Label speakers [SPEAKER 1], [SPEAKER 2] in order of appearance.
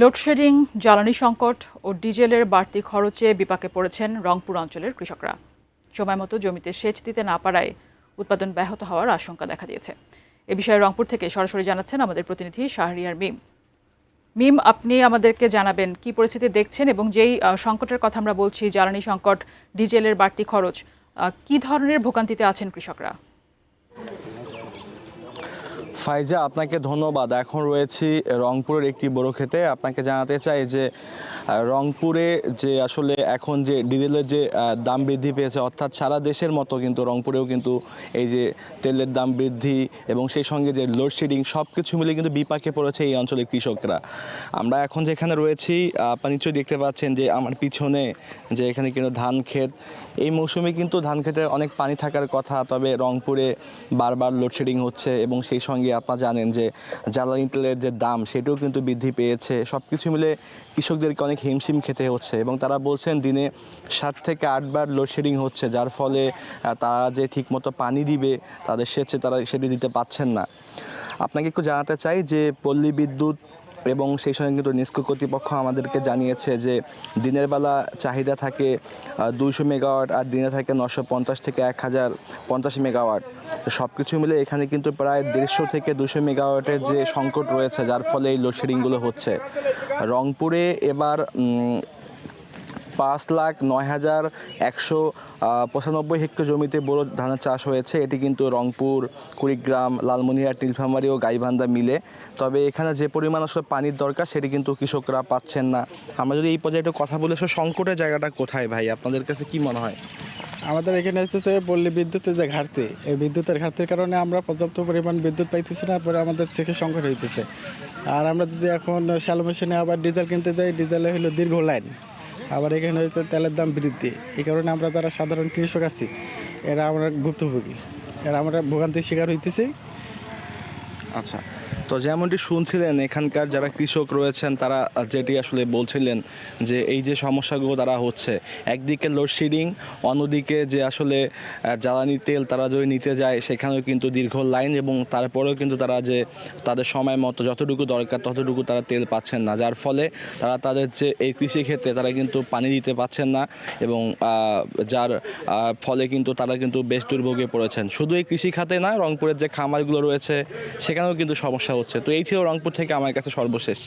[SPEAKER 1] Load shedding, জ্বালানি সংকট ও ডিজেলের বাড়তি খরচে বিপাকে পড়েছেন রংপুর অঞ্চলের কৃষকরা। সময়মতো জমিতে সেচ দিতে না পারায় উৎপাদন ব্যাহত হওয়ার আশঙ্কা দেখা দিয়েছে। এ বিষয়ে রংপুর থেকে সরাসরি জানাচ্ছেন আমাদের প্রতিনিধি শাহরিয়ার মিম। মিম, আপনি আমাদেরকে জানাবেন কি পরিস্থিতি দেখছেন এবং যেই সংকটের কথা আমরা বলছি, জ্বালানি সংকট, ডিজেলের বাড়তি খরচ, কি ধরনের ভোগান্তিতে আছেন কৃষকরা?
[SPEAKER 2] ফাইজা, আপনাকে ধন্যবাদ। এখন রয়েছি রংপুরের একটি বড় ক্ষেতে। আপনাকে জানাতে চাই যে রংপুরে যে আসলে এখন যে ডিজেলের যে দাম বৃদ্ধি পেয়েছে, অর্থাৎ সারা দেশের মতো কিন্তু রংপুরেও কিন্তু এই যে তেলের দাম বৃদ্ধি এবং সেই সঙ্গে যে লোডশেডিং সব কিছু মিলে কিন্তু বিপাকে পড়েছে এই অঞ্চলের কৃষকরা। আমরা এখন যেখানে রয়েছি, আপনারা নিশ্চয়ই দেখতে পাচ্ছেন যে আমার পিছনে যে এখানে কিন্তু ধান ক্ষেত। এই মৌসুমে কিন্তু ধান ক্ষেতে অনেক পানি থাকার কথা, তবে রংপুরে বারবার লোডশেডিং হচ্ছে এবং সেই সঙ্গে আপনারা জানেন যে জ্বালানি তেলের যে দাম সেটাও কিন্তু বৃদ্ধি পেয়েছে। সব কিছু মিলে কৃষকদেরকে অনেক হিমশিম খেতে হচ্ছে এবং তারা বলছেন দিনে 7 থেকে 8 বার লোডশেডিং হচ্ছে, যার ফলে তারা যে ঠিকমতো পানি দিবে তাদের সেচে তারা সেটি দিতে পারছেন না। আপনাকে একটু জানাতে চাই যে পল্লী বিদ্যুৎ এবং সেই সঙ্গে কিন্তু নিস্কো কর্তৃপক্ষ আমাদেরকে জানিয়েছে যে দিনের বেলা চাহিদা থাকে 200 মেগাওয়াট আর দিনে থাকে 950 থেকে 1050 মেগাওয়াট। তো সব কিছু মিলে এখানে কিন্তু প্রায় 150 থেকে 200 মেগাওয়াটের যে সংকট রয়েছে, যার ফলে এই লোডশেডিংগুলো হচ্ছে। রংপুরে এবার 5,09,195 হেক্টর জমিতে বোরো ধানের চাষ হয়েছে। এটি কিন্তু রংপুর, কুড়িগ্রাম, লালমনিরহাট, নীলফামারী ও গাইবান্ধা মিলে। তবে এখানে যে পরিমাণ আসলে পানির দরকার সেটি কিন্তু কৃষকরা পাচ্ছেন না। আমরা যদি এই পর্যায়ে একটু কথা বলে, সংকটের জায়গাটা কোথায় ভাই, আপনাদের কাছে কি মনে হয়?
[SPEAKER 3] আমাদের এখানে হচ্ছে পল্লী বিদ্যুতের যে ঘাটতি, এই বিদ্যুতের ঘাটতির কারণে আমরা পর্যাপ্ত পরিমাণ বিদ্যুৎ পাইতেছি না, পরে আমাদের সেচের সংকট হইতেছে। আর আমরা যদি এখন শ্যালো মেশিনে আবার ডিজেল কিনতে যাই, ডিজেলে হলো দীর্ঘ লাইন, আবার এখানে হচ্ছে তেলের দাম বৃদ্ধি। এই কারণে আমরা যারা সাধারণ কৃষক আছি এরা আমরা ভুক্তভোগী, আমরা ভোগান্তির শিকার হইতেছি।
[SPEAKER 2] আচ্ছা, তো যেমনটি শুনছিলেন এখানকার যারা কৃষক রয়েছেন তারা যেটি আসলে বলছিলেন যে এই যে সমস্যাগুলো তারা হচ্ছে, একদিকে লোডশেডিং, অন্যদিকে যে আসলে জ্বালানি তেল তারা যদি নিতে যায় সেখানেও কিন্তু দীর্ঘ লাইন এবং তারপরেও কিন্তু তারা যে তাদের সময় মতো যতটুকু দরকার ততটুকু তারা তেল পাচ্ছেন না, যার ফলে তারা তাদের যে এই কৃষিক্ষেত্রে তারা কিন্তু পানি দিতে পাচ্ছেন না এবং যার ফলে কিন্তু তারা কিন্তু বেশ দুর্ভোগে পড়েছেন। শুধু এই কৃষি খাতে নয়, রংপুরের যে খামারগুলো রয়েছে সেখানেও কিন্তু সমস্যা হচ্ছে। তো এই ছিল রংপুর থেকে আমার কাছে সর্বশেষ।